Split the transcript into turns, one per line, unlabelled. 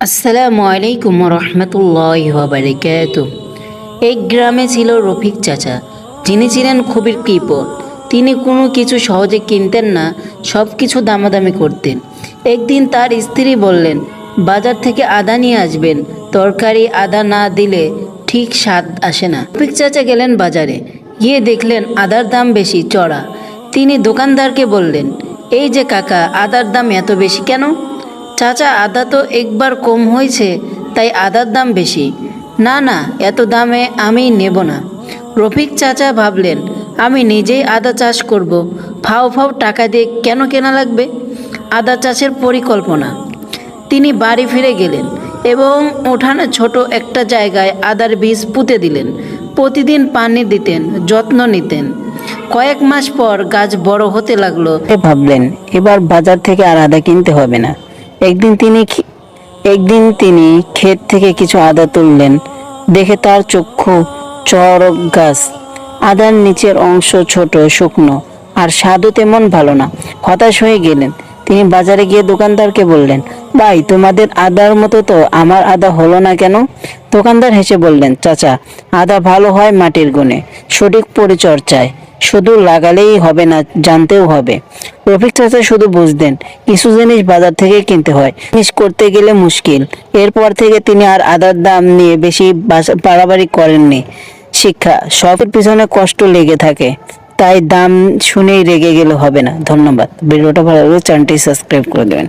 আসসালামু আলাইকুম রহমতুল্লাহি ওয়া বারাকাতুহু। এক গ্রামে ছিল রফিক চাচা, যিনি ছিলেন খুবই কৃপণ। তিনি কোনো কিছু সহজে কিনতেন না, সব কিছু দামাদামি করতেন। একদিন তার স্ত্রী বললেন, বাজার থেকে আদা নিয়ে আসবেন, তরকারি আদা না দিলে ঠিক স্বাদ আসে না। রফিক চাচা গেলেন বাজারে, গিয়ে দেখলেন আদার দাম বেশি চড়া। তিনি দোকানদারকে বললেন, এই যে কাকা, আদার দাম এত বেশি কেন? চাচা, আদা তো একবার কম হয়েছে, তাই আদার দাম বেশি। না না, এত দামে আমি নেব না। রফিক চাচা ভাবলেন, আমি নিজেই আদা চাষ করব, ফাও ফাও টাকা দিয়ে কেন কেনা লাগবে? আদা চাষের পরিকল্পনা। তিনি বাড়ি ফিরে গেলেন এবং উঠানে ছোট একটা জায়গায় আদার বীজ পুঁতে দিলেন। প্রতিদিন পানি দিতেন, যত্ন নিতেন। কয়েক মাস পর গাছ বড় হতে লাগলো। ভাবলেন, এবার বাজার থেকে আর আদা কিনতে হবে না। একদিন তিনি ক্ষেত থেকে কিছু আদা তুললেন। দেখে তার চক্ষু চড়ক গাছ। আদার নিচের অংশ ছোট, শুকনো, আর স্বাদও তেমন ভালো না। হতাশ হয়ে গেলেন। তিনি বাজারে গিয়ে দোকানদারকে বললেন, ভাই, তোমাদের আদার মতো তো আমার আদা হলো না কেন? দোকানদার হেসে বললেন, চাচা, আদা ভালো হয় মাটির গুণে, সঠিক পরিচর্যায়। শুধু লাগালেই হবে না, জানতেও হবে। রফিক চাচা শুধু বুঝতেন, কিছু জিনিস বাজার থেকে কিনতে হয়, জিনিস করতে গেলে মুশকিল। এরপর থেকে তিনি আর আদার দাম নিয়ে বেশি বাড়াবাড়ি করেননি। শিক্ষা: সবের পিছনে কষ্ট লেগে থাকে, তাই দাম শুনেই রেগে গেলে হবে না। ধন্যবাদ। ভিডিওটা ভালো লাগলে চ্যানেলটি সাবস্ক্রাইব করে দেবেন।